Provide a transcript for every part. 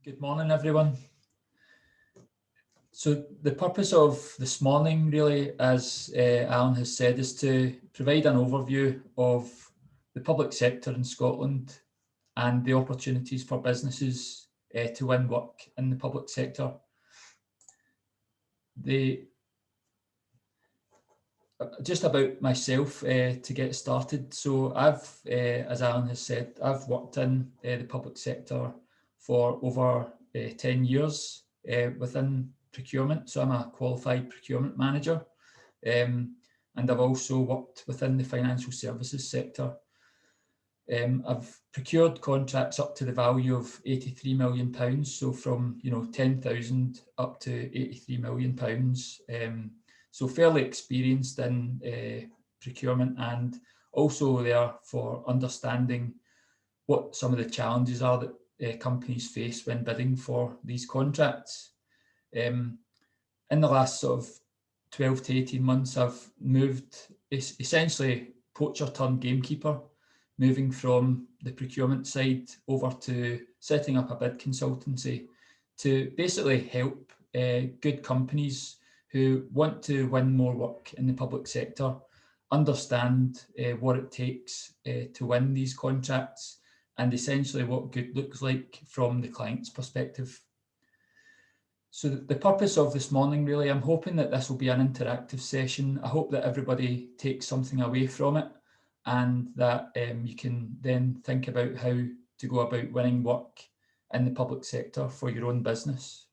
Good morning, everyone. So the purpose of this morning, really, as Alan has said, is to provide an overview of the public sector in Scotland and the opportunities for businesses to win work in the public sector. Just about myself to get started. So I've, as Alan has said, I've worked in the public sector for over 10 years within procurement. So I'm a qualified procurement manager, and I've also worked within the financial services sector. I've procured contracts up to the value of £83 million. So from 10,000 up to £83 million. So fairly experienced in procurement, and also there for understanding what some of the challenges are that companies face when bidding for these contracts. In the last sort of 12 to 18 months, I've moved essentially poacher turned gamekeeper, moving from the procurement side over to setting up a bid consultancy to basically help good companies who want to win more work in the public sector understand what it takes to win these contracts and essentially what good looks like from the client's perspective. So the purpose of this morning, really, I'm hoping that this will be an interactive session. I hope that everybody takes something away from it and that you can then think about how to go about winning work in the public sector for your own business.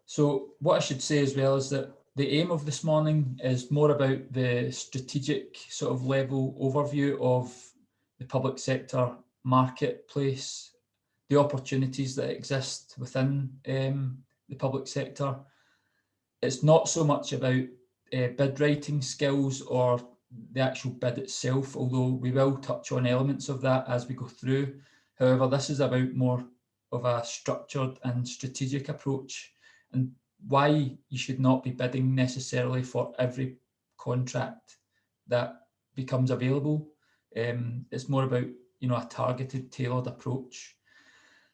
So what I should say as well is that the aim of this morning is more about the strategic sort of level overview of the public sector marketplace, the opportunities that exist within the public sector. It's not so much about bid writing skills or the actual bid itself, although we will touch on elements of that as we go through. However, this is about more of a structured and strategic approach, and why you should not be bidding necessarily for every contract that becomes available. It's more about a targeted, tailored approach.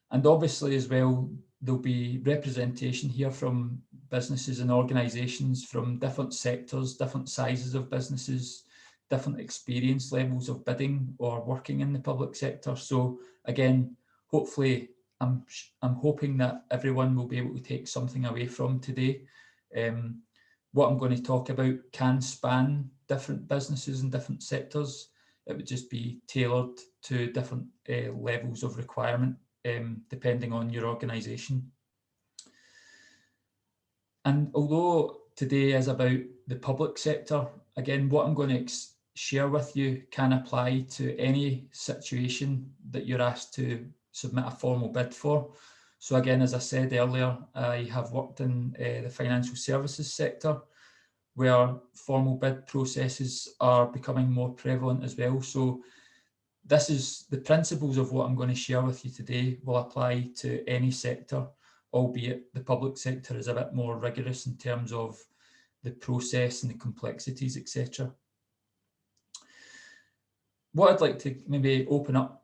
And obviously as well, there'll be representation here from businesses and organisations from different sectors, different sizes of businesses, different experience levels of bidding or working in the public sector. So again, hopefully I'm hoping that everyone will be able to take something away from today. What I'm going to talk about can span different businesses and different sectors. It would just be tailored to different levels of requirement depending on your organisation. And although today is about the public sector, again, what I'm going to share with you can apply to any situation that you're asked to submit a formal bid for. So again, as I said earlier, I have worked in the financial services sector where formal bid processes are becoming more prevalent as well. So this is the principles of what I'm going to share with you today will apply to any sector, albeit the public sector is a bit more rigorous in terms of the process and the complexities, etc. What I'd like to maybe open up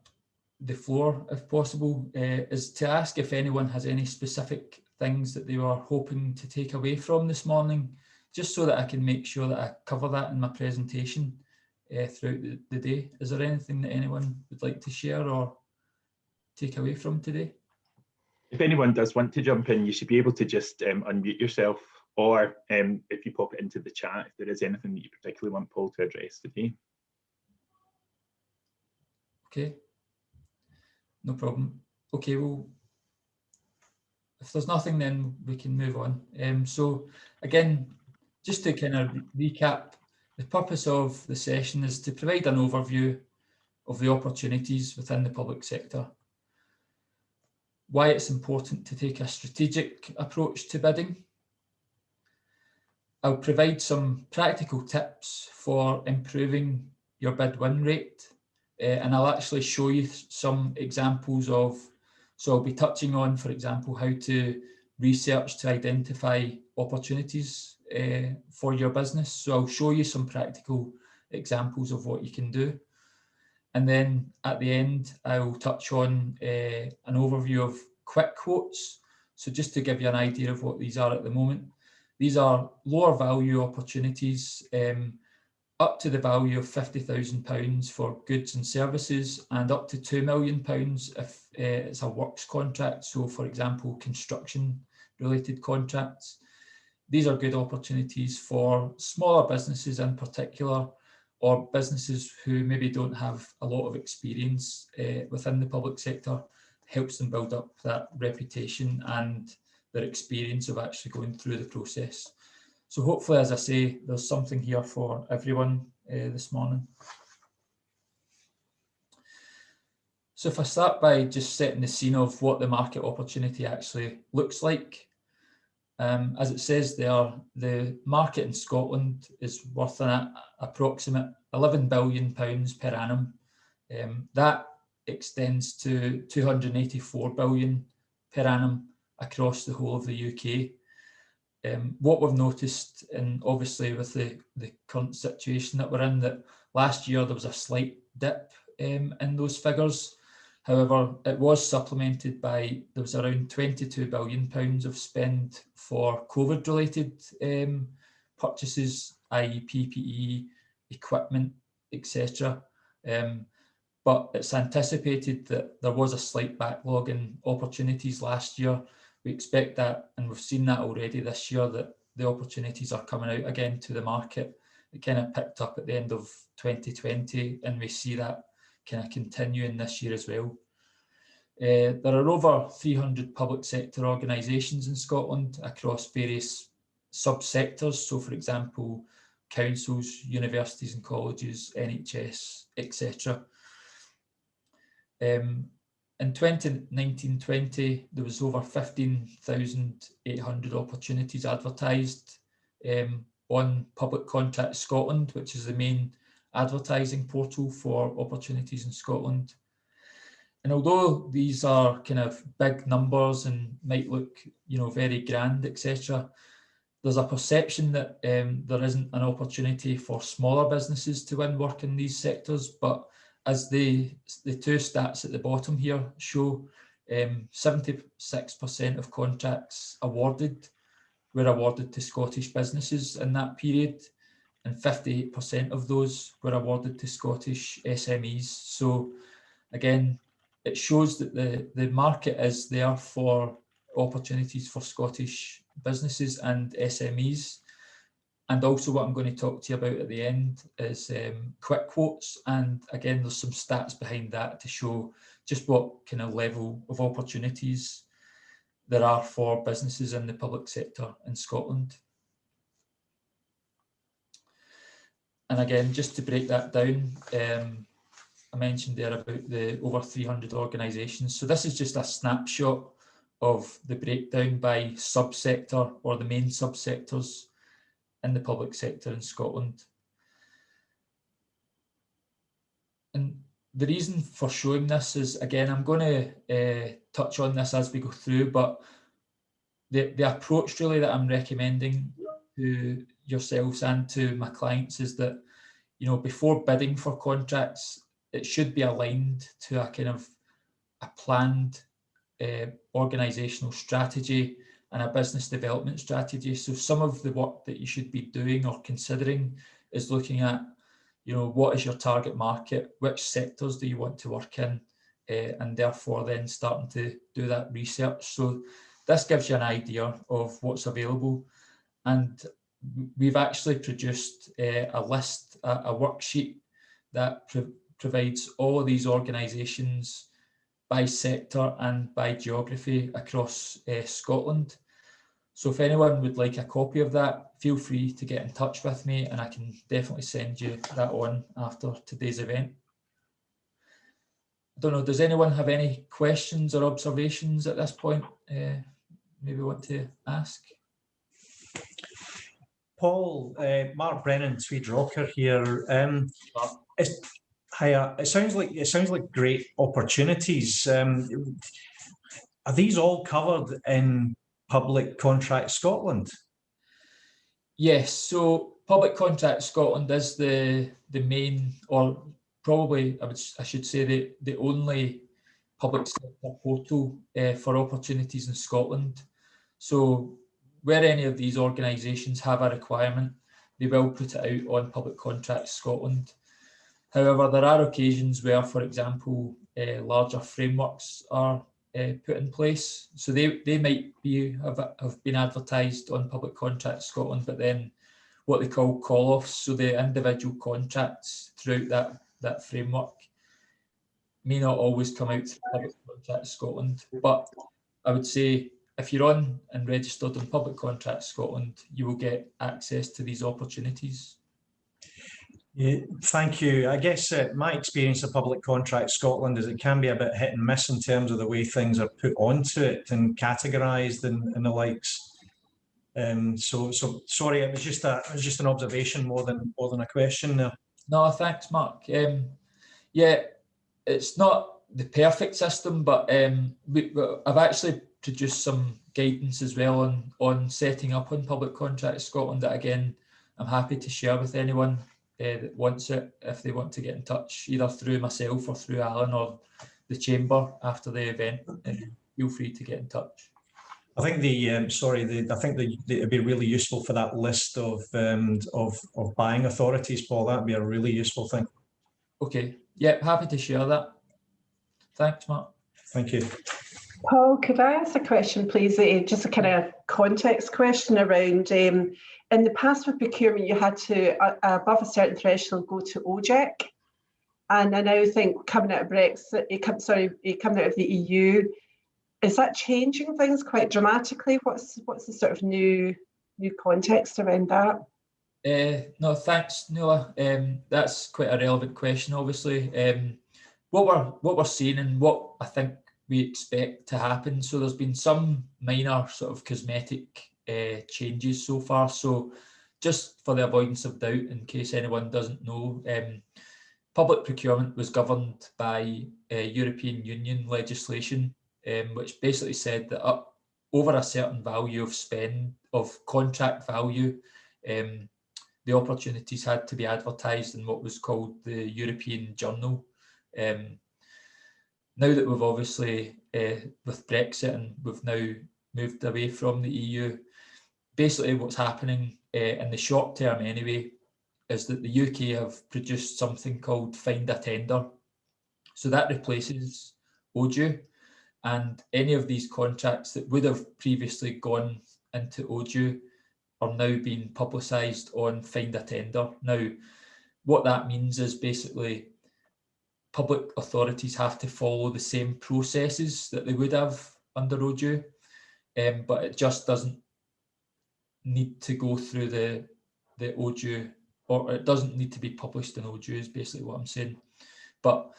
the floor, if possible, is to ask if anyone has any specific things that they were hoping to take away from this morning, just so that I can make sure that I cover that in my presentation throughout the day. Is there anything that anyone would like to share or take away from today? If anyone does want to jump in, you should be able to just unmute yourself, or if you pop it into the chat, if there is anything that you particularly want Paul to address today. Okay, no problem. Okay, well, if there's nothing, then we can move on. So again, just to kind of recap, the purpose of the session is to provide an overview of the opportunities within the public sector, why it's important to take a strategic approach to bidding. I'll provide some practical tips for improving your bid win rate, and I'll actually show you some examples of, so I'll be touching on, for example, how to research to identify opportunities for your business. So I'll show you some practical examples of what you can do. And then at the end, I will touch on an overview of quick quotes. So just to give you an idea of what these are at the moment, these are lower value opportunities up to the value of £50,000 for goods and services, and up to £2 million if it's a works contract. So for example, construction related contracts. These are good opportunities for smaller businesses in particular, or businesses who maybe don't have a lot of experience within the public sector. Helps them build up that reputation and their experience of actually going through the process. So hopefully, as I say, there's something here for everyone this morning. So if I start by just setting the scene of what the market opportunity actually looks like. As it says there, the market in Scotland is worth an approximate £11 billion per annum. That extends to £284 billion per annum across the whole of the UK. What we've noticed, and obviously with the current situation that we're in, that last year there was a slight dip in those figures. However, it was supplemented by, there was around £22 billion of spend for COVID-related purchases, i.e. PPE, equipment, etc. But it's anticipated that there was a slight backlog in opportunities last year. We expect that, and we've seen that already this year, that the opportunities are coming out again to the market. It kind of picked up at the end of 2020, and we see that kind of continuing this year as well. There are over 300 public sector organisations in Scotland across various subsectors. So, for example, councils, universities and colleges, NHS, etc. In 2019-20, there was over 15,800 opportunities advertised on Public Contract Scotland, which is the main advertising portal for opportunities in Scotland. And although these are kind of big numbers and might look, very grand, etc., there's a perception that there isn't an opportunity for smaller businesses to win work in these sectors. But as the two stats at the bottom here show, 76% of contracts awarded were awarded to Scottish businesses in that period, and 58% of those were awarded to Scottish SMEs. So again, it shows that the market is there for opportunities for Scottish businesses and SMEs. And also what I'm going to talk to you about at the end is quick quotes. And again, there's some stats behind that to show just what kind of level of opportunities there are for businesses in the public sector in Scotland. And again, just to break that down, I mentioned there about the over 300 organisations. So this is just a snapshot of the breakdown by subsector or the main subsectors in the public sector in Scotland. And the reason for showing this is, again, I'm going to touch on this as we go through, but the approach really that I'm recommending to yourselves and to my clients is that, before bidding for contracts, it should be aligned to a kind of a planned organisational strategy and a business development strategy. So some of the work that you should be doing or considering is looking at, what is your target market, which sectors do you want to work in, and therefore then starting to do that research. So this gives you an idea of what's available. And we've actually produced a list, a worksheet that provides all of these organisations by sector and by geography across Scotland. So if anyone would like a copy of that, feel free to get in touch with me and I can definitely send you that on after today's event. I don't know, does anyone have any questions or observations at this point? Maybe want to ask? Paul, Mark Brennan, Swede Rocker here. It sounds like great opportunities. Are these all covered in Public Contract Scotland? Yes, so Public Contract Scotland is the main, or probably, I should say, the only public sector portal for opportunities in Scotland. So where any of these organisations have a requirement, they will put it out on Public Contracts Scotland. However, there are occasions where, for example, larger frameworks are put in place. So they might have been advertised on Public Contracts Scotland, but then what they call call-offs, so the individual contracts throughout that framework may not always come out through Public Contracts Scotland. But I would say if you're on and registered on Public Contracts Scotland, you will get access to these opportunities. Yeah, thank you. I guess my experience of Public Contracts Scotland is it can be a bit hit and miss in terms of the way things are put onto it and categorised and the likes. So sorry, it was just an observation more than a question there. No, thanks, Mark. Yeah, it's not the perfect system, but I've actually produced some guidance as well on setting up on Public Contracts Scotland that, again, I'm happy to share with anyone that wants it, if they want to get in touch, either through myself or through Alan or the Chamber after the event. Feel free to get in touch. I think it'd be really useful for that list of buying authorities, Paul. That'd be a really useful thing. Okay. Yeah, happy to share that. Thanks, Mark. Thank you. Paul, could I ask a question, please? Just a kind of context question around, in the past with procurement, you had to, above a certain threshold, go to OJEC. And I now think coming out of Brexit, coming out of the EU, is that changing things quite dramatically? What's the sort of new context around that? No, thanks, Nuala. That's quite a relevant question, obviously. What we're seeing and what I think we expect to happen. So there's been some minor sort of cosmetic changes so far. So just for the avoidance of doubt, in case anyone doesn't know, public procurement was governed by European Union legislation, which basically said that over a certain value of spend, of contract value, the opportunities had to be advertised in what was called the European Journal. Now that we've obviously, with Brexit, and we've now moved away from the EU, basically what's happening in the short term anyway, is that the UK have produced something called Find a Tender. So that replaces OJEU, and any of these contracts that would have previously gone into OJEU are now being publicised on Find a Tender. Now, what that means is basically public authorities have to follow the same processes that they would have under OJEU, but it just doesn't need to go through the OJEU, or it doesn't need to be published in OJEU is basically what I'm saying. But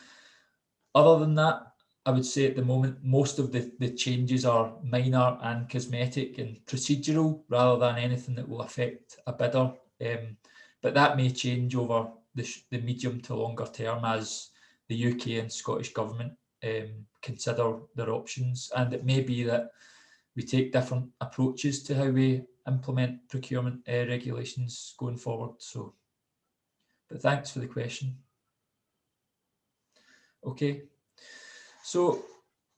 other than that, I would say at the moment, most of the changes are minor and cosmetic and procedural rather than anything that will affect a bidder. But that may change over the medium to longer term as the UK and Scottish Government consider their options. And it may be that we take different approaches to how we implement procurement regulations going forward. So, but thanks for the question. Okay. So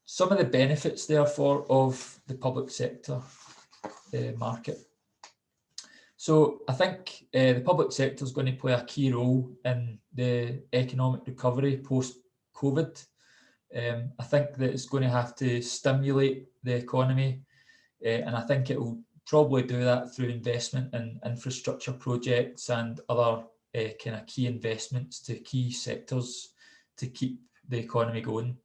some of the benefits, therefore, of the public sector market. So I think the public sector is going to play a key role in the economic recovery post-COVID. I think that it's going to have to stimulate the economy, and I think it will probably do that through investment in infrastructure projects and other kind of key investments to key sectors to keep the economy going.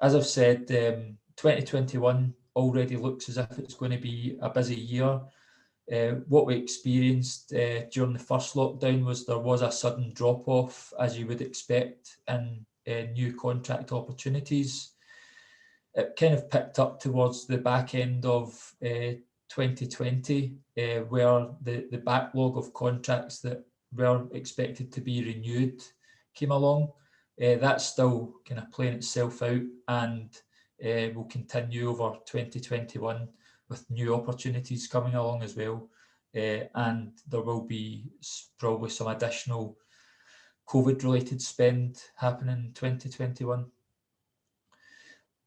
As I've said, 2021 already looks as if it's going to be a busy year. What we experienced during the first lockdown was there was a sudden drop-off, as you would expect, in new contract opportunities. It kind of picked up towards the back end of 2020, where the backlog of contracts that were expected to be renewed came along. That's still kind of playing itself out and will continue over 2021 with new opportunities coming along as well. And there will be probably some additional COVID-related spend happening in 2021.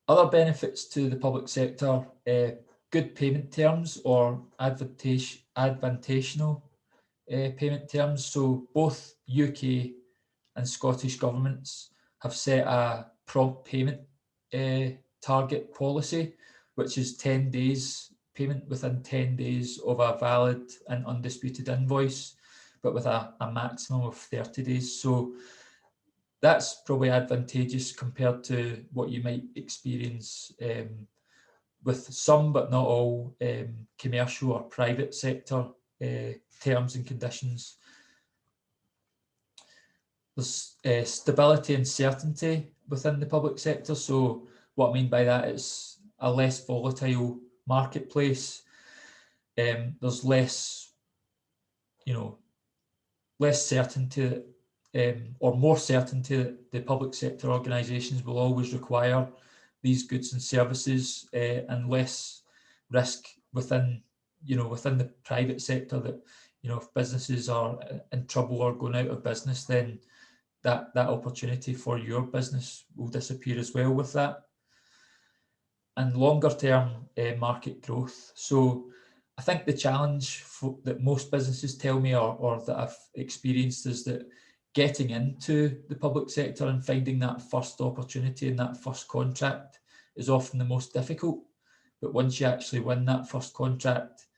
Other benefits to the public sector, good payment terms or advantageous payment terms. So both UK and Scottish governments have set a prompt payment target policy, which is 10 days payment within 10 days of a valid and undisputed invoice, but with a maximum of 30 days. So that's probably advantageous compared to what you might experience with some, but not all, commercial or private sector terms and conditions. There's stability and certainty within the public sector. So what I mean by that is a less volatile marketplace. There's less, less certainty or more certainty that the public sector organisations will always require these goods and services, and less risk within the private sector that, if businesses are in trouble or going out of business, then that opportunity for your business will disappear as well with that. And longer term market growth. So I think the challenge that most businesses tell me or that I've experienced is that getting into the public sector and finding that first opportunity and that first contract is often the most difficult. But once you actually win that first contract,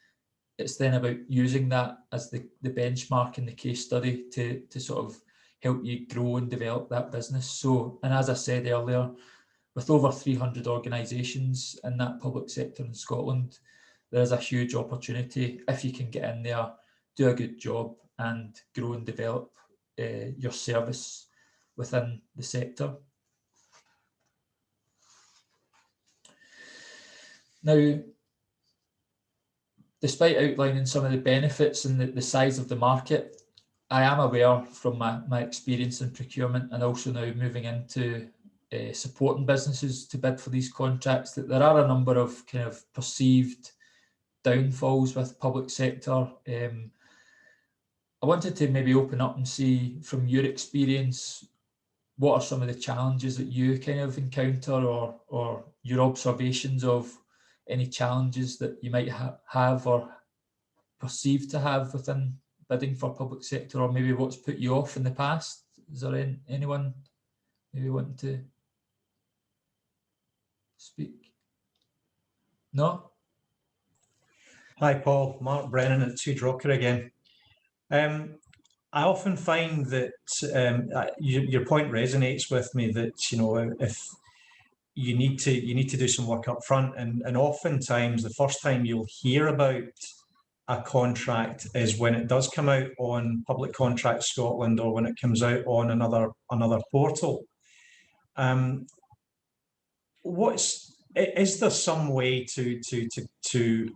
it's then about using that as the benchmark in the case study to sort of help you grow and develop that business. So, and as I said earlier, with over 300 organisations in that public sector in Scotland, there is a huge opportunity if you can get in there, do a good job and grow and develop your service within the sector. Now, despite outlining some of the benefits and the size of the market, I am aware from my experience in procurement and also now moving into supporting businesses to bid for these contracts that there are a number of kind of perceived downfalls with public sector. I wanted to maybe open up and see from your experience, what are some of the challenges that you kind of encounter or your observations of any challenges that you might have or perceive to have within bidding for public sector, or maybe what's put you off in the past? Is there anyone maybe wanting to speak? No? Hi, Paul. Mark Brennan at Two Drocker again. I often find that your point resonates with me, that if you need to do some work up front, and oftentimes the first time you'll hear about a contract is when it does come out on Public Contract Scotland or when it comes out on another portal. Is there some way to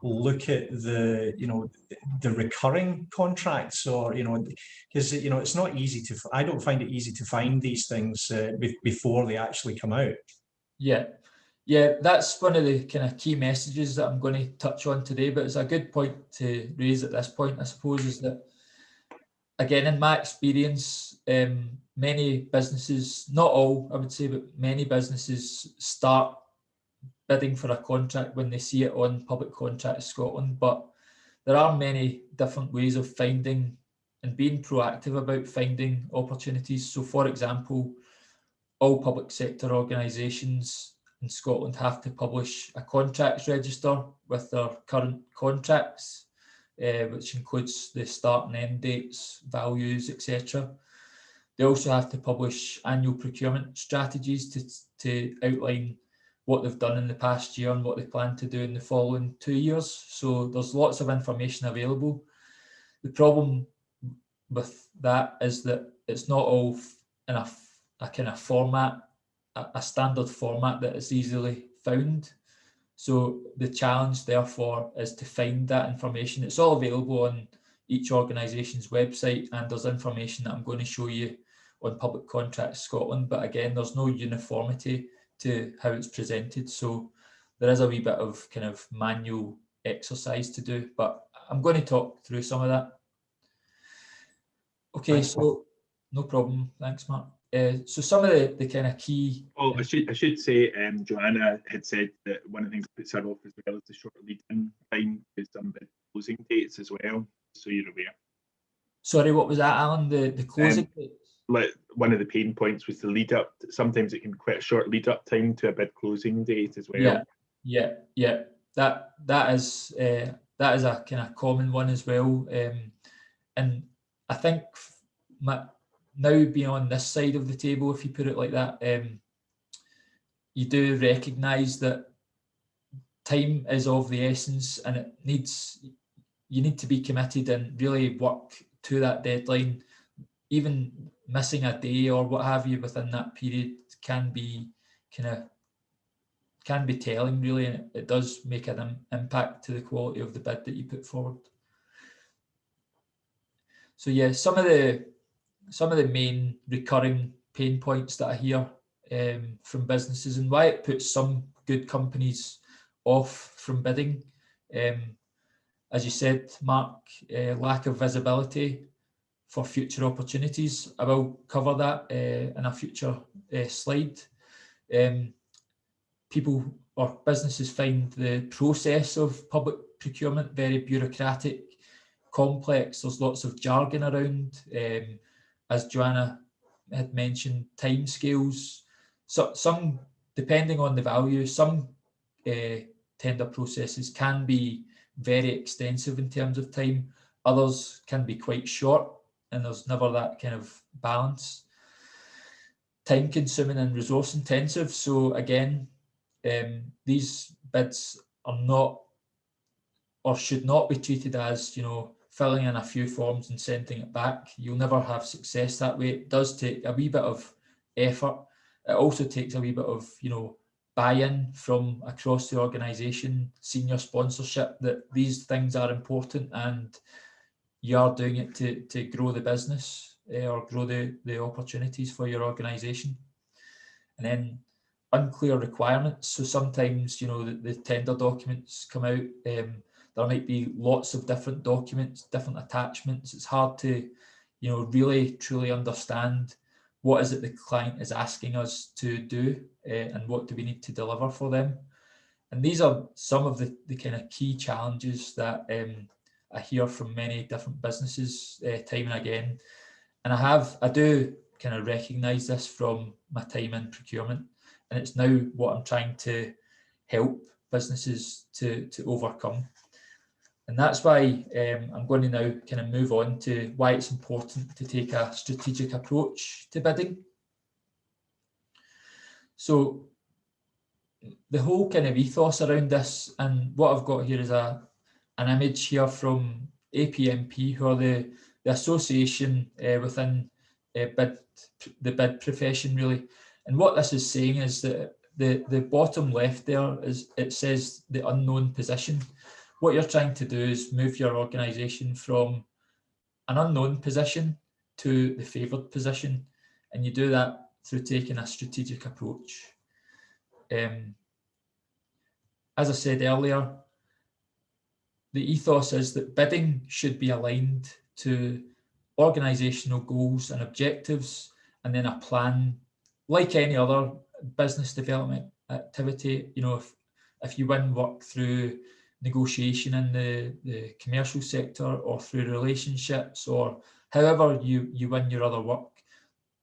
look at the recurring contracts, or because it's not easy to, I don't find it easy to find these things before they actually come out. Yeah, that's one of the kind of key messages that I'm going to touch on today, but it's a good point to raise at this point, I suppose, is that, again, in my experience, many businesses, not all, I would say, but many businesses start bidding for a contract when they see it on Public Contract Scotland, but there are many different ways of finding and being proactive about finding opportunities. So, for example, all public sector organisations in Scotland have to publish a contracts register with their current contracts, which includes the start and end dates, values, etc. They also have to publish annual procurement strategies to outline what they've done in the past year and what they plan to do in the following 2 years. So there's lots of information available. The problem with that is that it's not all in a kind of format, a standard format that is easily found. So the challenge, therefore, is to find that information. It's all available on each organisation's website, and there's information that I'm going to show you on Public Contracts Scotland. But again, there's no uniformity to how it's presented. So there is a wee bit of kind of manual exercise to do, but I'm going to talk through some of that. Okay, so No problem. Thanks, Mark. So some of the kind of key. Oh, I should say, Joanna had said that one of the things that puts her off as well is the short lead-in time with some bid closing dates as well, so you're aware. Sorry, what was that, Alan? The closing dates? Like one of the pain points was the lead up. Sometimes it can be quite a short lead up time to a bid closing date as well. Yeah. That is a kind of common one as well. And I think now being on this side of the table, if you put it like that, you do recognise that time is of the essence, and you need to be committed and really work to that deadline. Even missing a day or what have you within that period can be telling, really, and it does make an impact to the quality of the bid that you put forward. So yeah, some of the main recurring pain points that I hear from businesses, and why it puts some good companies off from bidding. As you said, Mark, lack of visibility for future opportunities. I will cover that in a future slide. People or businesses find the process of public procurement very bureaucratic, complex. There's lots of jargon around. As Joanna had mentioned, timescales. So some, depending on the value, some tender processes can be very extensive in terms of time. Others can be quite short, and there's never that kind of balance. Time consuming and resource intensive. So again, these bids are not, or should not be, treated as, filling in a few forms and sending it back. You'll never have success that way. It does take a wee bit of effort. It also takes a wee bit of, buy-in from across the organisation, senior sponsorship, that these things are important and you are doing it to grow the business or grow the opportunities for your organisation. And then unclear requirements. So sometimes, the tender documents come out. There might be lots of different documents, different attachments. It's hard to, really truly understand what is it the client is asking us to do and what do we need to deliver for them. And these are some of the kind of key challenges that I hear from many different businesses time and again. And I do kind of recognise this from my time in procurement, and it's now what I'm trying to help businesses to overcome. And that's why I'm going to now kind of move on to why it's important to take a strategic approach to bidding. So the whole kind of ethos around this, and what I've got here is an image here from APMP, who are the association within the bid profession, really. And what this is saying is that the bottom left there it says the unknown position. What you're trying to do is move your organisation from an unknown position to the favoured position, and you do that through taking a strategic approach. As I said earlier, the ethos is that bidding should be aligned to organisational goals and objectives, and then a plan, like any other business development activity. If you win work through negotiation in the commercial sector or through relationships, or however you win your other work,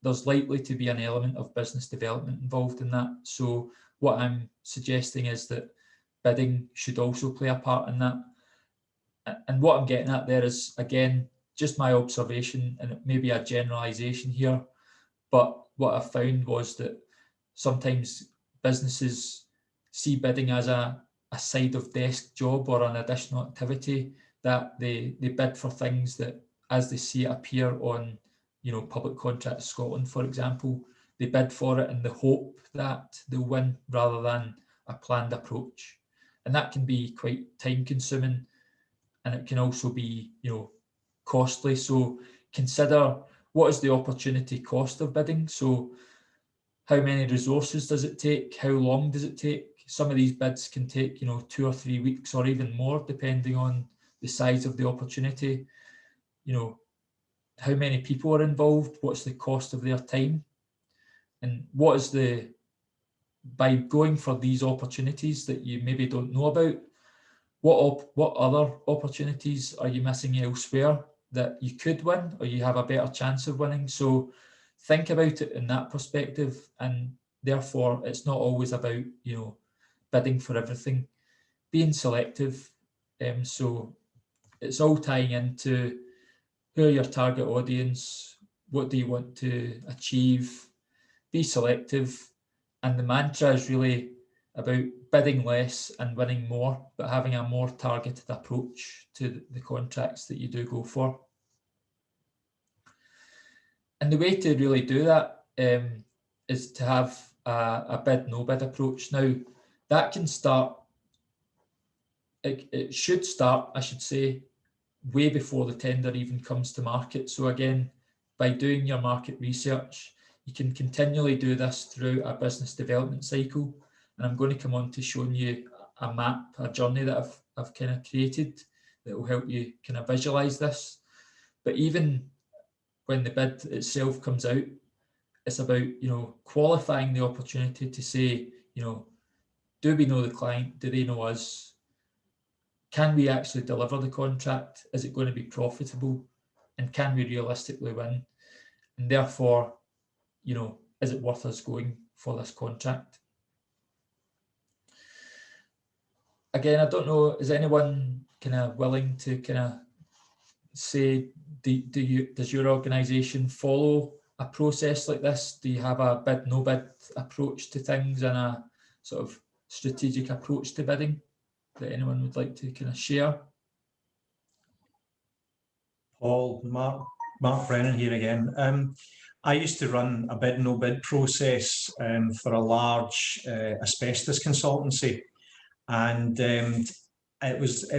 there's likely to be an element of business development involved in that. So what I'm suggesting is that bidding should also play a part in that. And what I'm getting at there is, again, just my observation, and it may be a generalisation here, but what I found was that sometimes businesses see bidding as a side of desk job or an additional activity, that they bid for things that, as they see it appear on, Public Contracts Scotland, for example, they bid for it in the hope that they'll win rather than a planned approach. And that can be quite time consuming, and it can also be, costly. So consider, what is the opportunity cost of bidding? So how many resources does it take? How long does it take? Some of these bids can take, 2 or 3 weeks or even more, depending on the size of the opportunity. how many people are involved, what's the cost of their time, and what is the, by going for these opportunities that you maybe don't know about, what other opportunities are you missing elsewhere that you could win or you have a better chance of winning? So think about it in that perspective, and therefore it's not always about, you know, bidding for everything, being selective. So it's all tying into who are your target audience, what do you want to achieve, be selective, and the mantra is really about bidding less and winning more, but having a more targeted approach to the contracts that you do go for. And the way to really do that is to have a bid, no bid approach. Now, that can start, it should start, I should say, way before the tender even comes to market. So again, by doing your market research, you can continually do this through a business development cycle. And I'm going to come on to showing you a map, a journey that I've kind of created that will help you kind of visualize this. But even when the bid itself comes out, it's about, you know, qualifying the opportunity to say, you know, do we know the client? Do they know us? Can we actually deliver the contract? Is it going to be profitable? And can we realistically win? And therefore, you know, is it worth us going for this contract? Again, I don't know, is anyone kind of willing to kind of say, does your organisation follow a process like this? Do you have a bid, no bid approach to things and a sort of strategic approach to bidding that anyone would like to kind of share? Paul, Mark Brennan here again. I used to run a bid, no bid process for a large asbestos consultancy, and it was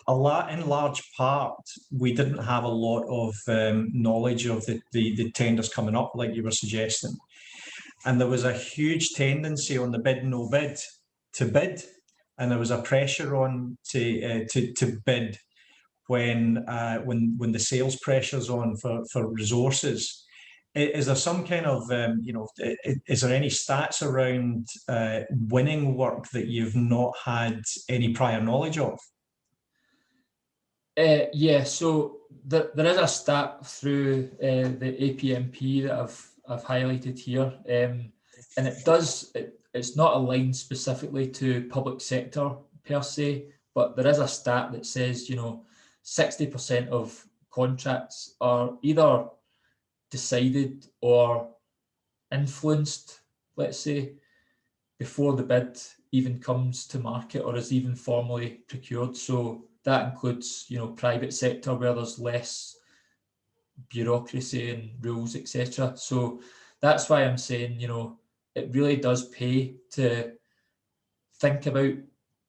a lot, in large part, we didn't have a lot of knowledge of the tenders coming up, like you were suggesting. And there was a huge tendency on the bid, no bid to bid. And there was a pressure on to bid when the sales pressure's on for resources. Is there some kind of, you know, is there any stats around winning work that you've not had any prior knowledge of? Yeah, so there is a stat through the APMP that I've highlighted here, and it's not aligned specifically to public sector per se, but there is a stat that says, you know, 60% of contracts are either decided or influenced, let's say, before the bid even comes to market or is even formally procured. So that includes, you know, private sector where there's less bureaucracy and rules, etc. So that's why I'm saying, you know, it really does pay to think about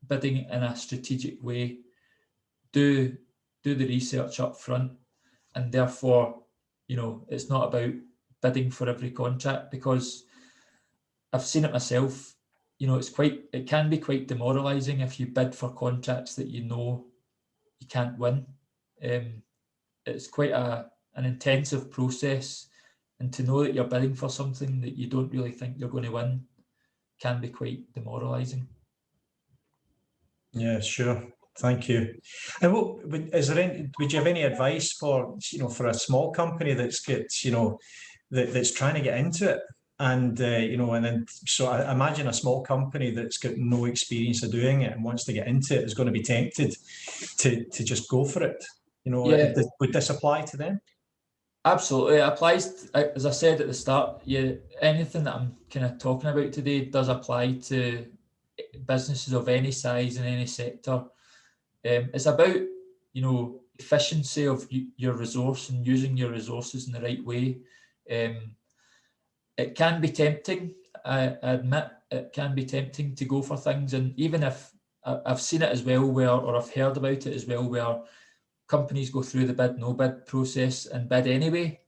bidding in a strategic way, do the research up front, and therefore, you know, it's not about bidding for every contract, because I've seen it myself. You know, it can be quite demoralising if you bid for contracts that you know you can't win. It's quite an intensive process, and to know that you're bidding for something that you don't really think you're going to win can be quite demoralising. Yeah, sure. Thank you. And would you have any advice for, you know, for a small company that's that's trying to get into it? And, you know, and then, so I imagine a small company that's got no experience of doing it and wants to get into it is going to be tempted to just go for it. You know, yeah. Would this apply to them? Absolutely, it applies, as I said at the start, yeah, anything that I'm kind of talking about today does apply to businesses of any size in any sector. It's about, you know, efficiency of your resource and using your resources in the right way. It can be tempting, I admit, it can be tempting to go for things, and even if I've seen it as well or I've heard about it as well, where companies go through the bid, no bid process and bid anyway.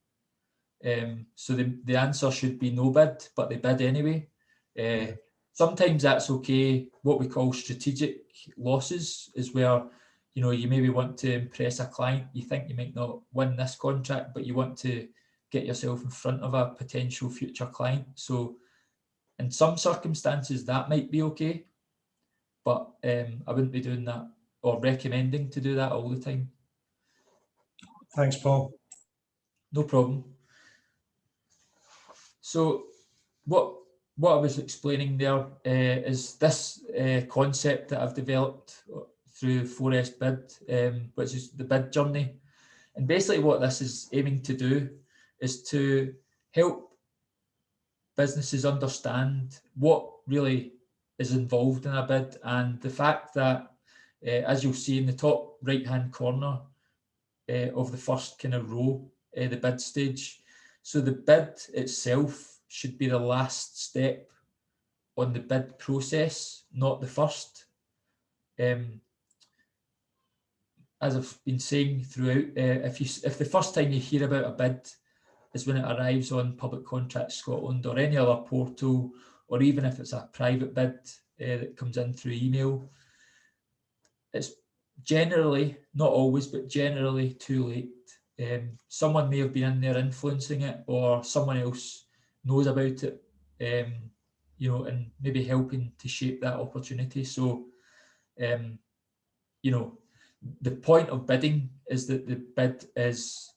So the answer should be no bid, but they bid anyway. Sometimes that's okay. What we call strategic losses is where you know, you maybe want to impress a client. You think you might not win this contract, but you want to get yourself in front of a potential future client. So in some circumstances that might be okay, but I wouldn't be doing that or recommending to do that all the time. Thanks, Paul. No problem. So what I was explaining there is this concept that I've developed through 4S Bid, which is the bid journey. And basically what this is aiming to do is to help businesses understand what really is involved in a bid, and the fact that, as you'll see in the top right-hand corner of the first kind of row, the bid stage. So the bid itself should be the last step on the bid process, not the first. As I've been saying throughout, if the first time you hear about a bid is when it arrives on Public Contracts Scotland or any other portal, or even if it's a private bid that comes in through email, it's generally, not always, but generally too late. Someone may have been in there influencing it, or someone else knows about it, you know, and maybe helping to shape that opportunity. So, you know, the point of bidding is that the bid is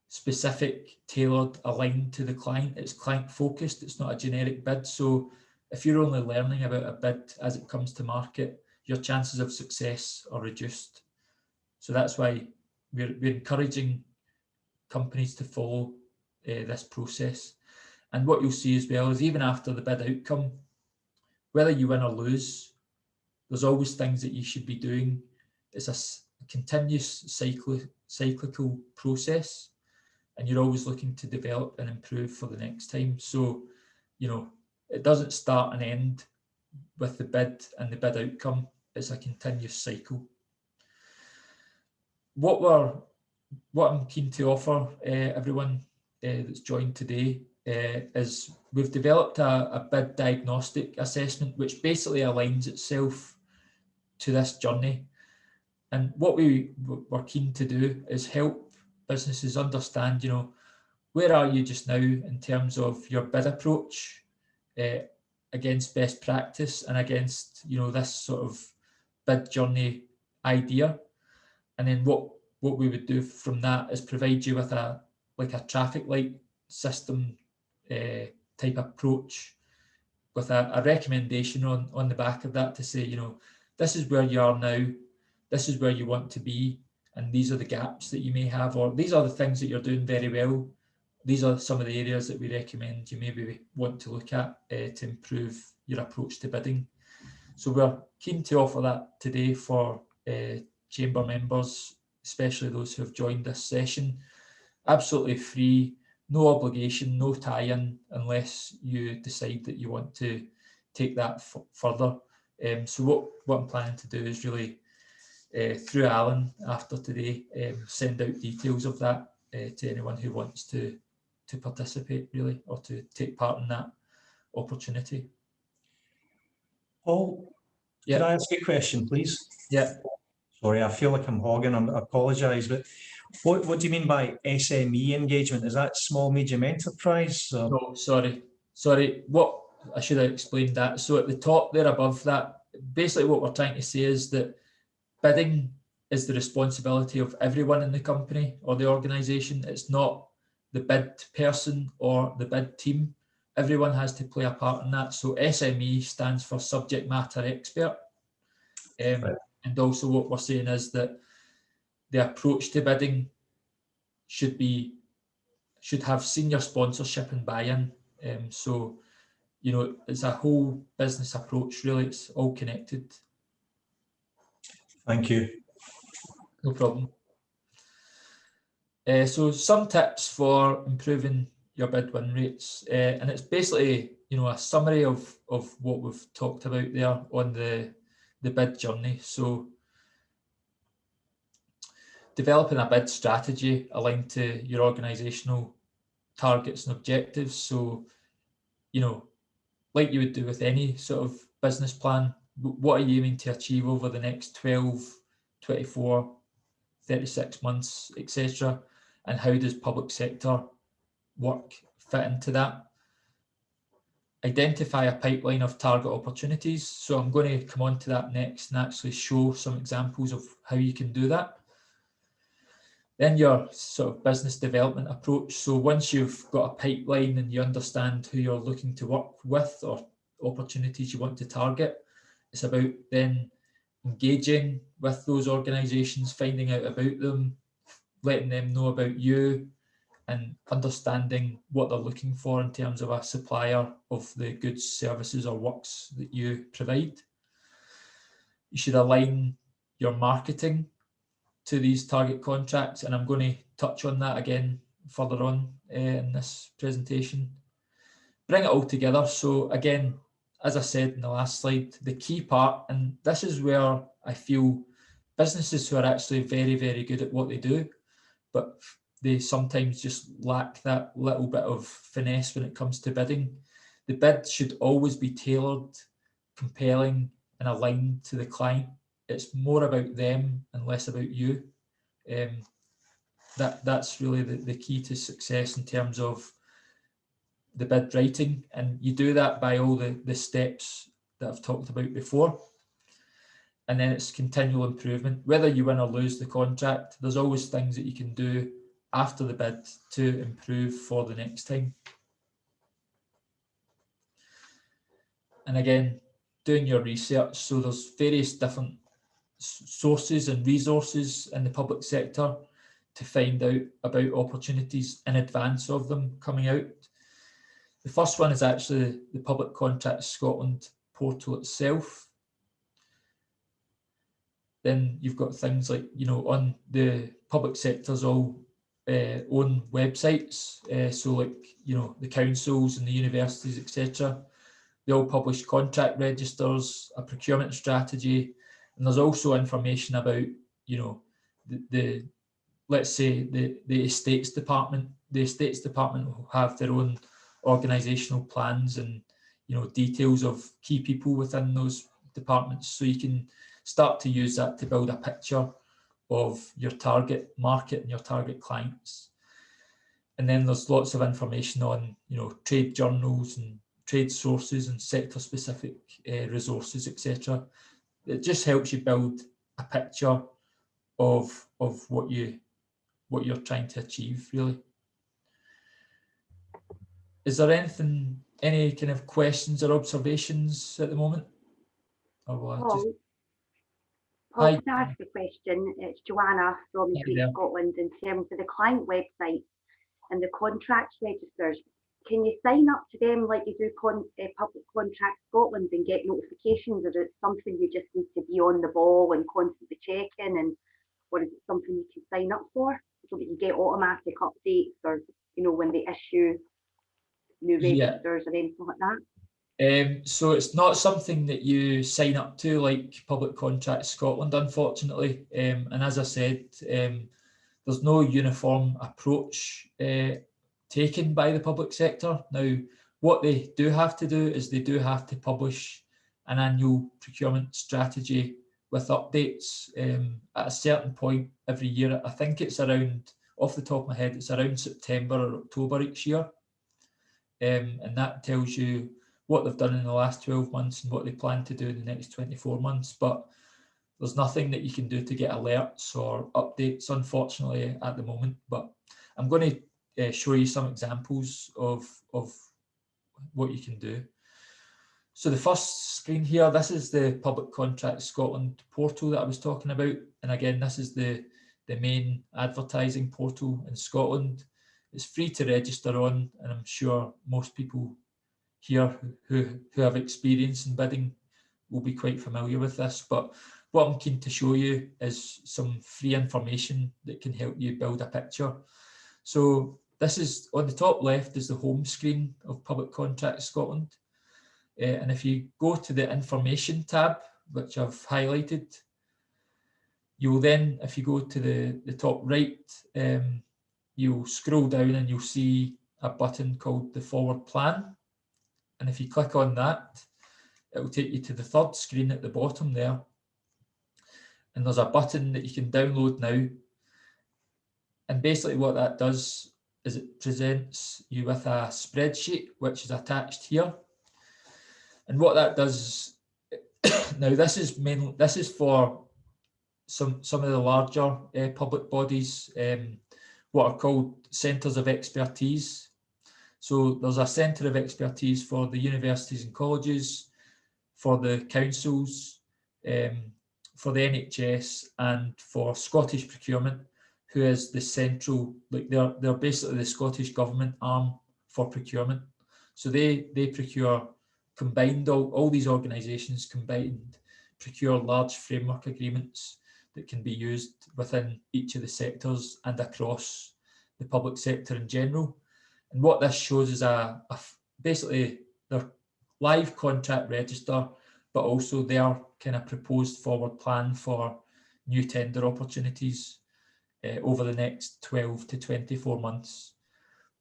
specific, tailored, aligned to the client. It's client focused. It's not a generic bid. So if you're only learning about a bid as it comes to market, your chances of success are reduced. So that's why we're encouraging companies to follow this process. And what you'll see as well is even after the bid outcome, whether you win or lose, there's always things that you should be doing. It's a continuous cyclical process, and you're always looking to develop and improve for the next time. So, you know, it doesn't start and end with the bid and the bid outcome. It's a continuous cycle. What I'm keen to offer everyone that's joined today is we've developed a bid diagnostic assessment, which basically aligns itself to this journey. And what we're keen to do is help businesses understand, you know, where are you just now in terms of your bid approach against best practice and against, you know, this sort of bid journey idea. And then what we would do from that is provide you with a traffic light system type approach with a recommendation on the back of that to say, you know, this is where you are now, this is where you want to be, and these are the gaps that you may have, or these are the things that you're doing very well. These are some of the areas that we recommend you maybe want to look at to improve your approach to bidding. So we're keen to offer that today for Chamber members, especially those who have joined this session. Absolutely free, no obligation, no tie-in, unless you decide that you want to take that further. So what I'm planning to do is really, through Alan after today, send out details of that to anyone who wants to participate, really, or to take part in that opportunity. Paul, yeah. Could I ask a question, please? Yeah. Sorry, I feel like I'm hogging. I apologise, but what do you mean by SME engagement? Is that small medium enterprise? Or? No, sorry. What I should have explained that. So at the top there above that, basically what we're trying to say is that bidding is the responsibility of everyone in the company or the organisation. It's not the bid person or the bid team. Everyone has to play a part in that. So SME stands for subject matter expert. Right. And also what we're saying is that the approach to bidding should have senior sponsorship and buy-in. So, you know, it's a whole business approach, really. It's all connected. Thank you. No problem. So some tips for improving your bid win rates, and it's basically, you know, a summary of what we've talked about there on the bid journey. So developing a bid strategy aligned to your organisational targets and objectives. So, you know, like you would do with any sort of business plan, what are you aiming to achieve over the next 12, 24, 36 months, etc. And how does public sector work fit into that? Identify a pipeline of target opportunities. So I'm going to come on to that next and actually show some examples of how you can do that. Then your sort of business development approach. So once you've got a pipeline and you understand who you're looking to work with or opportunities you want to target, it's about then engaging with those organisations, finding out about them, letting them know about you, and understanding what they're looking for in terms of a supplier of the goods, services or works that you provide. You should align your marketing to these target contracts, and I'm going to touch on that again further on in this presentation. Bring it all together. So again, as I said in the last slide, the key part, and this is where I feel businesses who are actually very, very good at what they do, but they sometimes just lack that little bit of finesse when it comes to bidding. The bid should always be tailored, compelling, and aligned to the client. It's more about them and less about you. That's really the key to success in terms of the bid writing, and you do that by all the steps that I've talked about before. And then it's continual improvement. Whether you win or lose the contract, there's always things that you can do after the bid to improve for the next time. And again, doing your research. So there's various different sources and resources in the public sector to find out about opportunities in advance of them coming out. The first one is actually the Public Contracts Scotland portal itself. Then you've got things like, on the public sector's all own websites. So like, the councils and the universities, etc. They all publish contract registers, a procurement strategy, and there's also information about, the let's say the estates department. The estates department will have their own organisational plans and details of key people within those departments, so you can start to use that to build a picture of your target market and your target clients. And then there's lots of information on trade journals and trade sources and sector specific resources, etc. It just helps you build a picture of what you're trying to achieve, really. Is there any kind of questions or observations at the moment? Or will I just... Paul, can I ask a question? It's Joanna from Scotland. In terms of the client website and the contracts registers, can you sign up to them like you do Public Contracts Scotland and get notifications, or is it something you just need to be on the ball and constantly checking, or is it something you can sign up for so that you get automatic updates, or when they issue new registers or anything like that? So it's not something that you sign up to like Public Contracts Scotland, unfortunately. And as I said, there's no uniform approach taken by the public sector. Now, what they do have to do is they do have to publish an annual procurement strategy with updates at a certain point every year. I think it's around, off the top of my head, it's around September or October each year. And that tells you what they've done in the last 12 months and what they plan to do in the next 24 months. But there's nothing that you can do to get alerts or updates, unfortunately, at the moment. But I'm going to show you some examples of what you can do. So the first screen here, this is the Public Contracts Scotland portal that I was talking about. And again, this is the main advertising portal in Scotland. It's free to register on, and I'm sure most people here who have experience in bidding will be quite familiar with this. But what I'm keen to show you is some free information that can help you build a picture. So this is, on the top left is the home screen of Public Contracts Scotland. And if you go to the information tab, which I've highlighted, you'll then, if you go to the top right, you'll scroll down and you'll see a button called the forward plan. And if you click on that, it will take you to the third screen at the bottom there. and there's a button that you can download now. And basically what that does is it presents you with a spreadsheet, which is attached here. And what that does, now this is for some of the larger public bodies, what are called centres of expertise. So there's a centre of expertise for the universities and colleges, for the councils, for the NHS, and for Scottish procurement, who is the central, like they're basically the Scottish government arm for procurement. So they procure combined, all these organisations combined procure large framework agreements that can be used within each of the sectors and across the public sector in general. And what this shows is basically their live contract register, but also their kind of proposed forward plan for new tender opportunities over the next 12 to 24 months.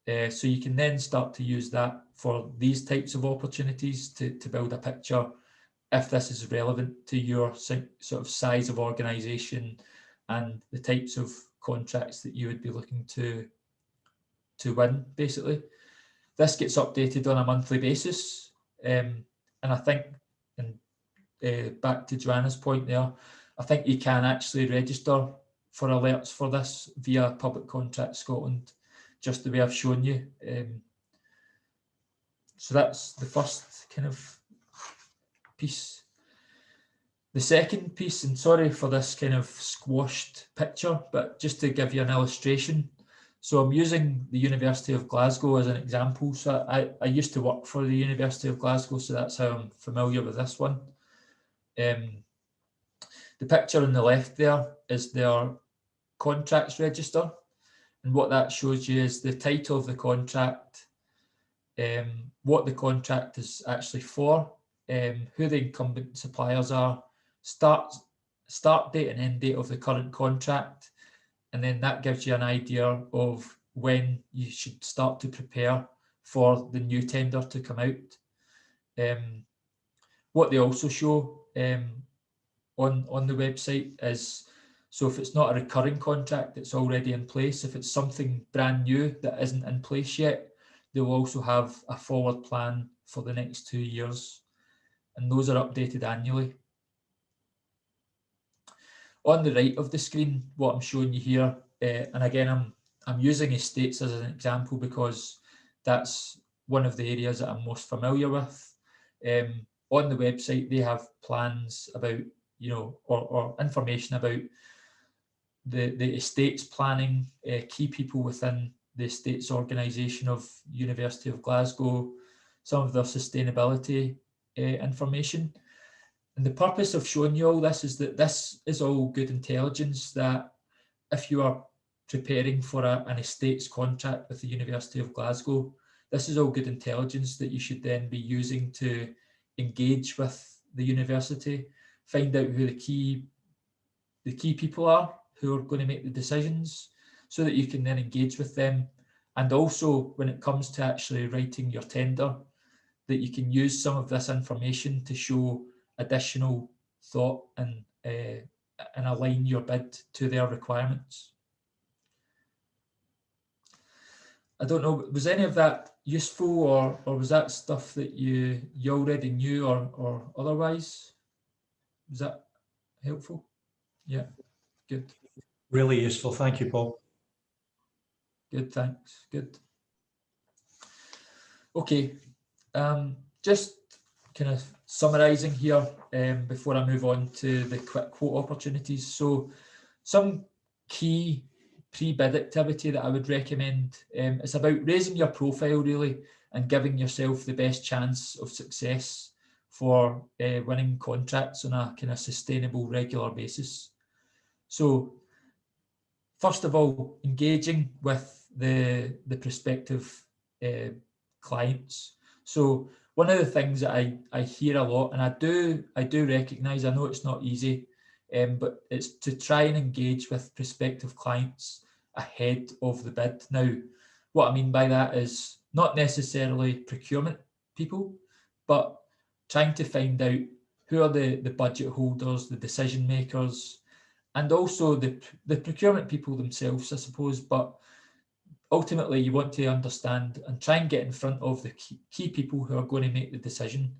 So you can then start to use that for these types of opportunities to build a picture if this is relevant to your sort of size of organisation and the types of contracts that you would be looking to win, basically. This gets updated on a monthly basis. And I think, and back to Joanna's point there, I think you can actually register for alerts for this via Public Contract Scotland, just the way I've shown you. So that's the first kind of piece. The second piece, and sorry for this kind of squashed picture, but just to give you an illustration. So I'm using the University of Glasgow as an example. So I used to work for the University of Glasgow, so that's how I'm familiar with this one. The picture on the left there is their contracts register. And what that shows you is the title of the contract, what the contract is actually for, who the incumbent suppliers are, start date and end date of the current contract, and then that gives you an idea of when you should start to prepare for the new tender to come out. What they also show on the website is, so if it's not a recurring contract, it's already in place. If it's something brand new that isn't in place yet, they'll also have a forward plan for the next 2 years, and those are updated annually. On the right of the screen, what I'm showing you here, and again, I'm using estates as an example because that's one of the areas that I'm most familiar with. On the website, they have plans about, or information about the estates planning, key people within the estates organisation of University of Glasgow, some of their sustainability information. And the purpose of showing you all this is that this is all good intelligence that if you are preparing for an estates contract with the University of Glasgow, this is all good intelligence that you should then be using to engage with the university, find out who the key people are who are going to make the decisions, so that you can then engage with them. And also when it comes to actually writing your tender, that you can use some of this information to show additional thought and align your bid to their requirements. I don't know, was any of that useful, or was that stuff that you already knew or otherwise? Was that helpful? Yeah, good. Really useful. Thank you, Paul. Good, thanks. Good. Okay, just kind of summarising here before I move on to the quick quote opportunities. So some key pre-bid activity that I would recommend, it's about raising your profile really and giving yourself the best chance of success for winning contracts on a kind of sustainable, regular basis. So first of all, engaging with the prospective clients. So one of the things that I hear a lot, and I do recognise, I know it's not easy, but it's to try and engage with prospective clients ahead of the bid. Now, what I mean by that is not necessarily procurement people, but trying to find out who are the budget holders, the decision makers, and also the procurement people themselves, I suppose. But ultimately, you want to understand and try and get in front of the key people who are going to make the decision.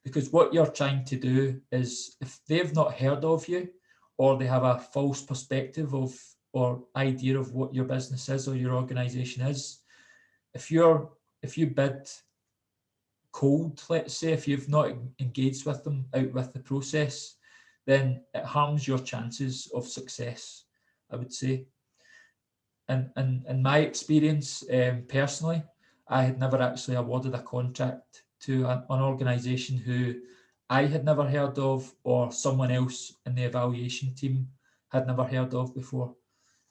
Because what you're trying to do is, if they've not heard of you, or they have a false perspective of or idea of what your business is or your organisation is, if you bid cold, let's say, if you've not engaged with them out with the process, then it harms your chances of success, I would say. And in my experience, personally, I had never actually awarded a contract to an organisation who I had never heard of, or someone else in the evaluation team had never heard of before,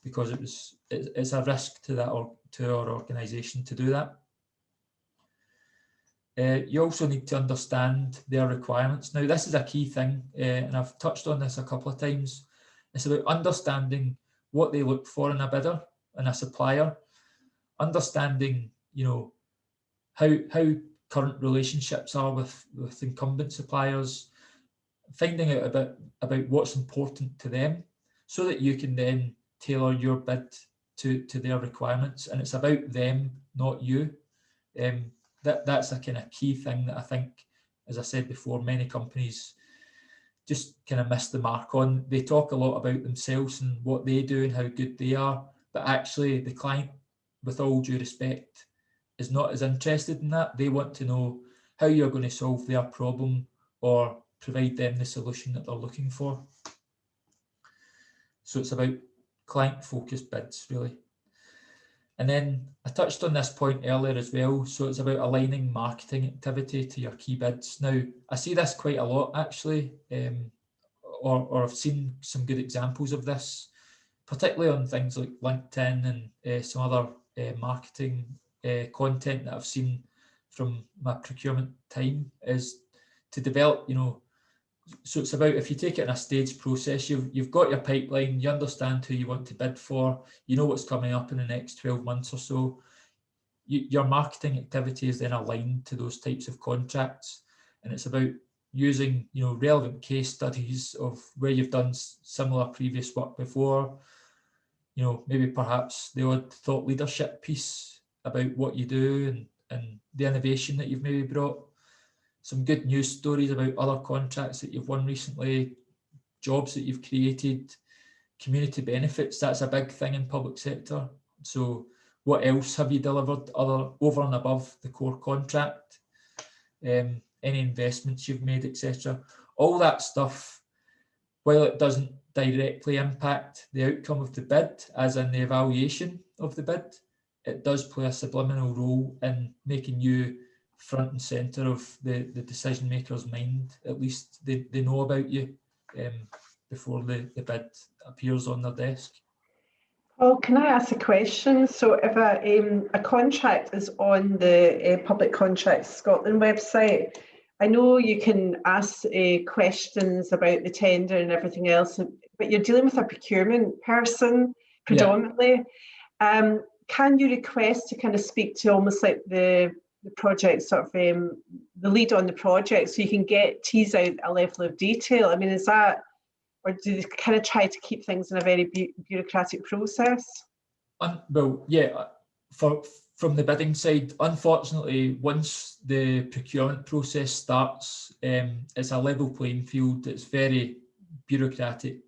because it's a risk to that, or to our organisation, to do that. You also need to understand their requirements. Now, this is a key thing, and I've touched on this a couple of times. It's about understanding what they look for in a bidder and a supplier, understanding, you know, how current relationships are with incumbent suppliers, finding out about what's important to them, so that you can then tailor your bid to their requirements. And it's about them, not you. That's a kind of key thing that I think, as I said before, many companies just kind of miss the mark on. They talk a lot about themselves and what they do and how good they are, but actually the client, with all due respect, is not as interested in that. They want to know how you're going to solve their problem or provide them the solution that they're looking for. So it's about client-focused bids, really. And then I touched on this point earlier as well. So it's about aligning marketing activity to your key bids. Now, I see this quite a lot, actually, or I've seen some good examples of this, particularly on things like LinkedIn and some other marketing content that I've seen from my procurement time, is to develop, you know, so it's about, if you take it in a staged process, you've got your pipeline, you understand who you want to bid for, you know what's coming up in the next 12 months or so. Your marketing activity is then aligned to those types of contracts, and it's about using, you know, relevant case studies of where you've done similar previous work before. You know, maybe perhaps the odd thought leadership piece about what you do and the innovation that you've maybe brought. Some good news stories about other contracts that you've won recently, jobs that you've created, community benefits. That's a big thing in public sector. So what else have you delivered over and above the core contract? Any investments you've made, etc. All that stuff, while it doesn't directly impact the outcome of the bid, as in the evaluation of the bid, it does play a subliminal role in making you front and centre of the decision maker's mind. At least they know about you before the bid appears on their desk. Well, can I ask a question? So if a contract is on the Public Contracts Scotland website, I know you can ask questions about the tender and everything else, but you're dealing with a procurement person predominantly. Yeah. Can you request to kind of speak to almost like the project, sort of the lead on the project, so you can tease out a level of detail? I mean, is that, or do they kind of try to keep things in a very bureaucratic process? Well, yeah, from the bidding side, unfortunately, once the procurement process starts, it's a level playing field. It's very bureaucratic,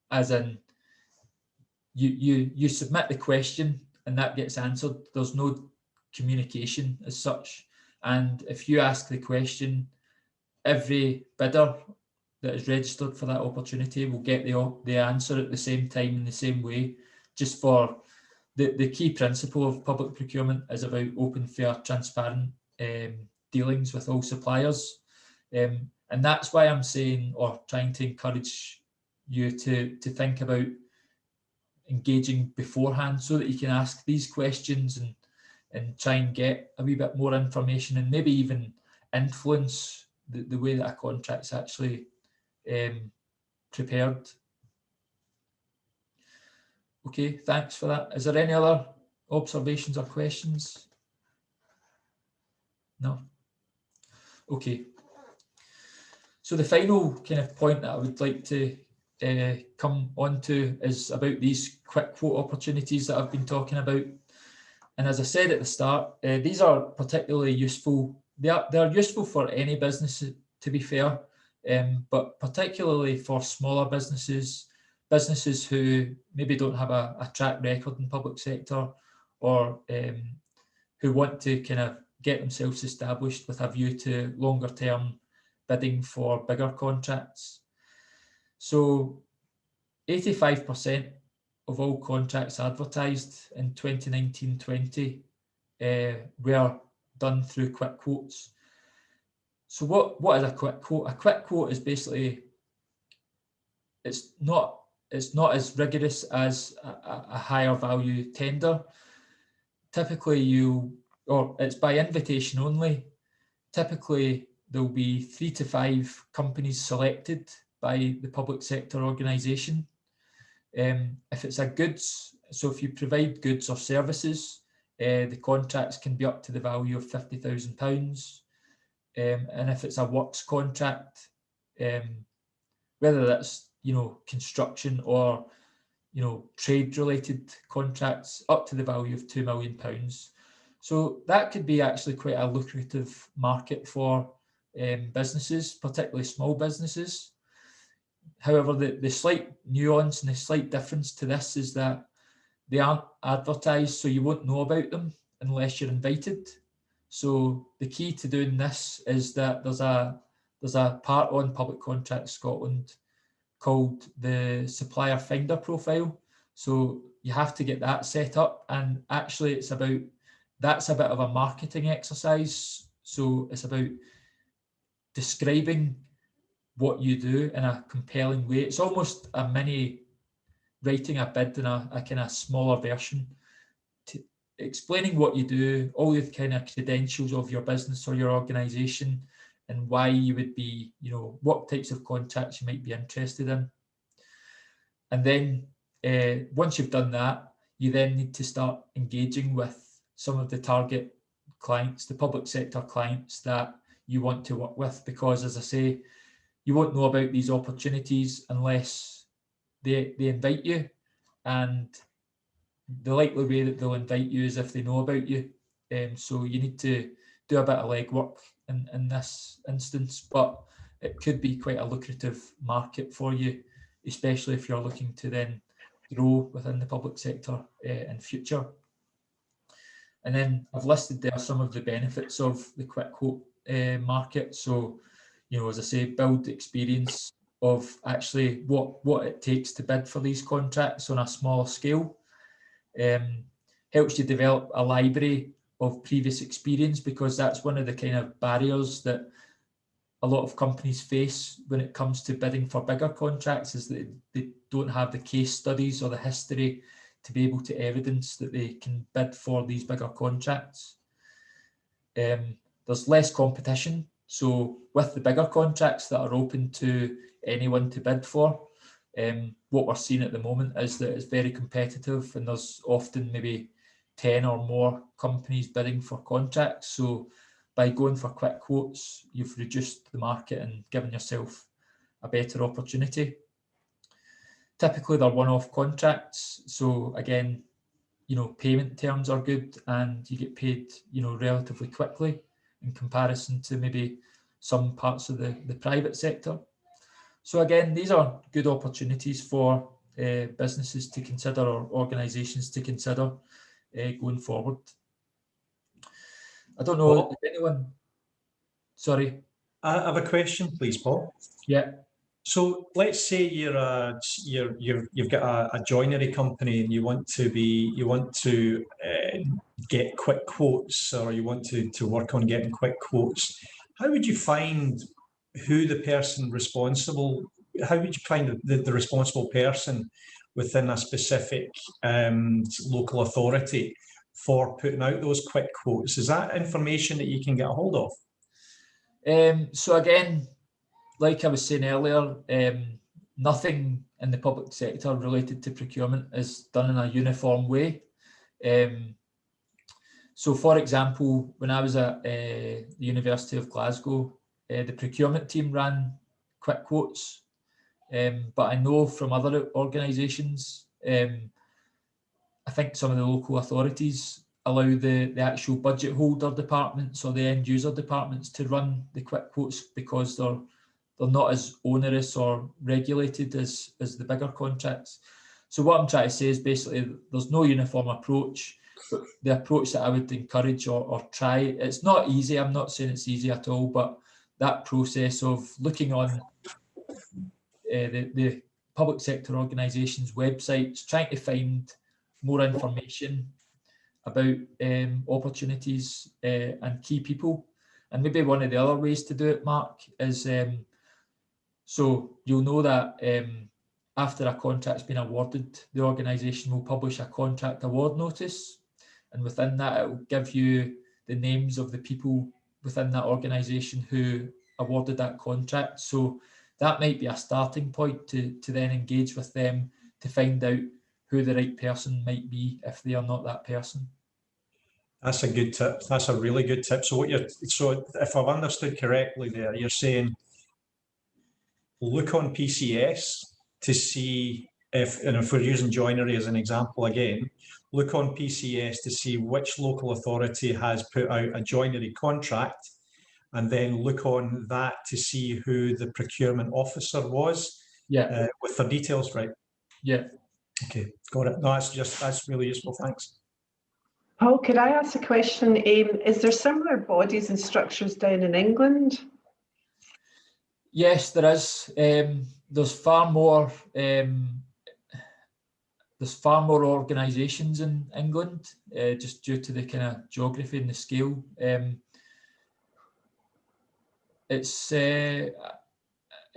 as in you submit the question and that gets answered. There's no communication as such. And if you ask the question, every bidder that is registered for that opportunity will get the answer at the same time in the same way. Just for the key principle of public procurement is about open, fair, transparent dealings with all suppliers. And that's why I'm saying, or trying to encourage you to think about engaging beforehand, so that you can ask these questions and try and get a wee bit more information, and maybe even influence the way that a contract's actually prepared. Okay, thanks for that. Is there any other observations or questions? No? Okay. So the final kind of point that I would like to come on to is about these quick quote opportunities that I've been talking about. And as I said at the start, these are particularly useful. They're useful for any business, to be fair, but particularly for smaller businesses who maybe don't have a track record in public sector, or who want to kind of get themselves established with a view to longer term bidding for bigger contracts. So 85% of all contracts advertised in 2019-20 were done through quick quotes. So what is a quick quote? A quick quote is basically, it's not as rigorous as a higher value tender. Typically it's by invitation only. Typically there'll be 3 to 5 companies selected by the public sector organisation. If it's a goods, so if you provide goods or services, the contracts can be up to the value of £50,000. And if it's a works contract, whether that's, construction or, trade related contracts, up to the value of £2 million. So that could be actually quite a lucrative market for businesses, particularly small businesses. However, the slight nuance and the slight difference to this is that they aren't advertised, so you won't know about them unless you're invited. So the key to doing this is that there's a part on Public Contracts Scotland called the supplier finder profile. So you have to get that set up, and actually that's a bit of a marketing exercise. So it's about describing what you do in a compelling way. It's almost a mini writing a bid in a kind of smaller version, explaining what you do, all the kind of credentials of your business or your organisation, and why you would be, what types of contracts you might be interested in. And then once you've done that, you then need to start engaging with some of the target clients, the public sector clients that you want to work with, because, as I say, you won't know about these opportunities unless they invite you, and the likely way that they'll invite you is if they know about you. So you need to do a bit of legwork in this instance, but it could be quite a lucrative market for you, especially if you're looking to then grow within the public sector in future. And then I've listed there some of the benefits of the quick quote market. So, as I say, build experience of actually what it takes to bid for these contracts on a smaller scale. Helps you develop a library of previous experience, because that's one of the kind of barriers that a lot of companies face when it comes to bidding for bigger contracts, is that they don't have the case studies or the history to be able to evidence that they can bid for these bigger contracts. There's less competition. So with the bigger contracts that are open to anyone to bid for, what we're seeing at the moment is that it's very competitive, and there's often maybe 10 or more companies bidding for contracts. So by going for quick quotes, you've reduced the market and given yourself a better opportunity. Typically they're one-off contracts. So again, payment terms are good, and you get paid, relatively quickly in comparison to maybe some parts of the private sector. So again, these are good opportunities for businesses to consider, or organisations to consider going forward. I don't know, Paul, if anyone... Sorry. I have a question, please, Paul. Yeah. So let's say you've got a joinery company, and you want to get quick quotes, or you want to work on getting quick quotes. How would you find who the person responsible? How would you find the responsible person within a specific local authority for putting out those quick quotes? Is that information that you can get a hold of? So again, like I was saying earlier, nothing in the public sector related to procurement is done in a uniform way. So for example, when I was at the University of Glasgow, the procurement team ran quick quotes. but I know from other organisations, I think some of the local authorities allow the actual budget holder departments or the end user departments to run the quick quotes because they're not as onerous or regulated as the bigger contracts. So what I'm trying to say is basically there's no uniform approach, but the approach that I would encourage or try, it's not easy, I'm not saying it's easy at all, but that process of looking on the public sector organisations' websites, trying to find more information about opportunities and key people. And maybe one of the other ways to do it, Mark, is so you'll know that after a contract's been awarded, the organisation will publish a contract award notice. And within that, it will give you the names of the people within that organisation who awarded that contract. So that might be a starting point to then engage with them to find out who the right person might be if they are not that person. That's a good tip. That's a really good tip. So if I've understood correctly there, you're saying look on PCS to see if we're using joinery as an example again, look on PCS to see which local authority has put out a joinery contract, and then look on that to see who the procurement officer was. Yeah. With the details, right? Yeah. Okay, got it. No, that's really useful. Thanks. Paul, could I ask a question? Is there similar bodies and structures down in England? Yes, there is. There's far more organisations in England, just due to the kind of geography and the scale. It's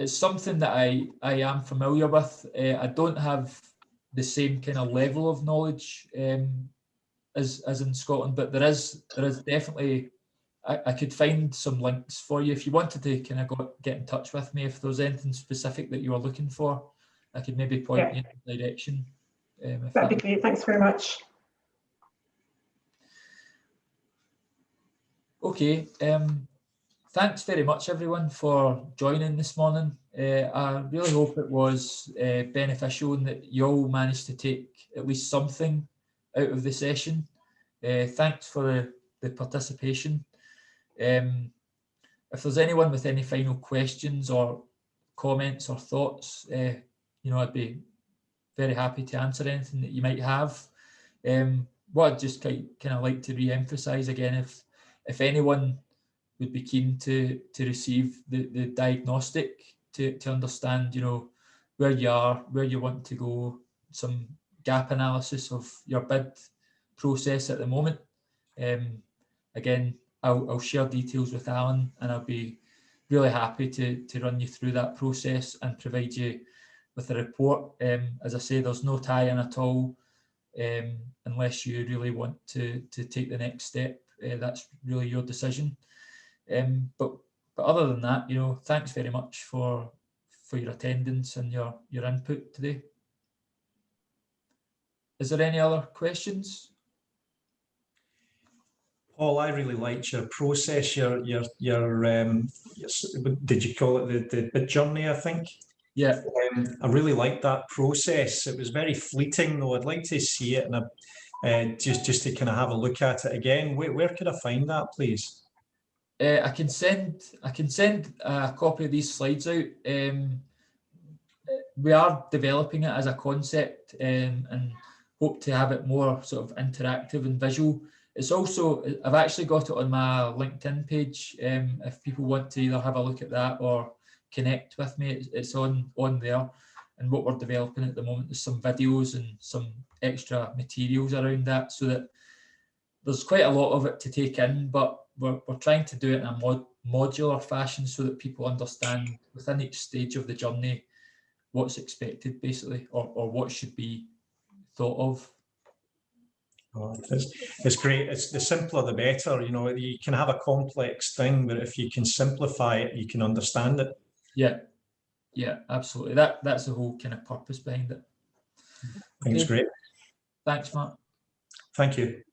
something that I am familiar with. I don't have the same kind of level of knowledge as in Scotland, but there is definitely. I could find some links for you if you wanted to kind of get in touch with me. If there's anything specific that you were looking for, I could maybe point you in the direction. That'd be great. Thanks very much. Okay. Thanks very much, everyone, for joining this morning. I really hope it was beneficial and that you all managed to take at least something out of the session. Thanks for the participation. If there's anyone with any final questions or comments or thoughts, I'd be very happy to answer anything that you might have. What I'd just kind of like to re-emphasise again, if anyone would be keen to receive the diagnostic to understand, where you are, where you want to go, some gap analysis of your bid process at the moment. Again, I'll share details with Alan, and I'll be really happy to run you through that process and provide you with a report. As I say, there's no tie-in at all, unless you really want to take the next step. That's really your decision. But other than that, thanks very much for your attendance and your input today. Is there any other questions? Paul, I really liked your process. Your did you call it the bid journey? I think. Yeah. I really liked that process. It was very fleeting, though. I'd like to see it and just to kind of have a look at it again. Where could I find that, please? I can send a copy of these slides out. We are developing it as a concept and hope to have it more sort of interactive and visual. It's also, I've actually got it on my LinkedIn page. If people want to either have a look at that or connect with me, it's on there. And what we're developing at the moment is some videos and some extra materials around that, so that there's quite a lot of it to take in, but we're trying to do it in a modular fashion so that people understand within each stage of the journey what's expected, basically, or what should be thought of. Oh, it's great. It's the simpler the better. You can have a complex thing, but if you can simplify it, you can understand it. Yeah, absolutely. That's the whole kind of purpose behind it. I think it's great. Thanks, Mark. Thank you.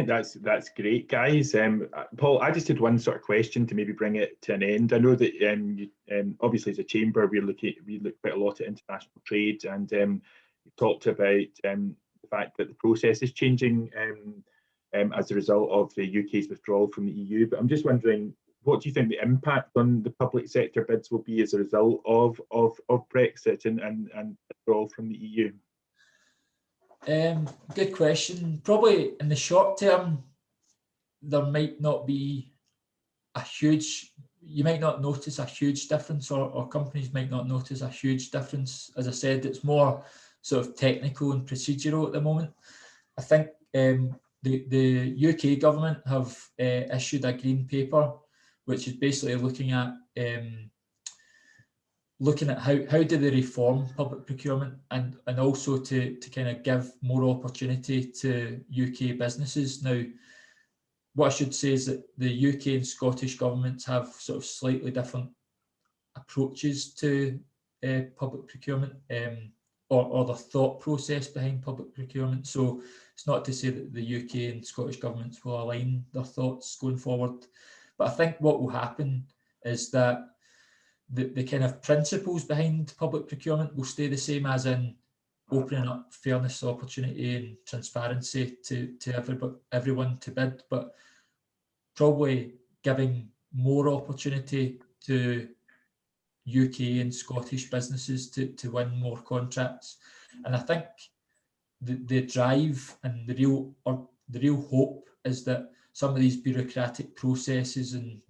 That's great, guys. Paul, I just had one sort of question to maybe bring it to an end. I know that obviously as a chamber we look quite a lot at international trade, and you talked about the fact that the process is changing as a result of the UK's withdrawal from the EU. But I'm just wondering, what do you think the impact on the public sector bids will be as a result of Brexit and withdrawal from the EU? Good question. Probably in the short term, there might not be a huge, you might not notice a huge difference, or companies might not notice a huge difference. As I said, it's more sort of technical and procedural at the moment. I think the UK government have issued a green paper, which is basically looking at how do they reform public procurement, and also to kind of give more opportunity to UK businesses. Now, what I should say is that the UK and Scottish governments have sort of slightly different approaches to public procurement, or the thought process behind public procurement. So it's not to say that the UK and Scottish governments will align their thoughts going forward, but I think what will happen is that the kind of principles behind public procurement will stay the same, as in opening up fairness, opportunity and transparency to everyone to bid, but probably giving more opportunity to UK and Scottish businesses to win more contracts. And I think the drive and the real hope is that some of these bureaucratic processes and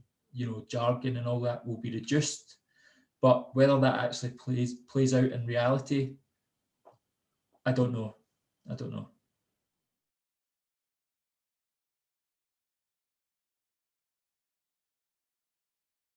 jargon and all that will be reduced. But whether that actually plays out in reality, I don't know.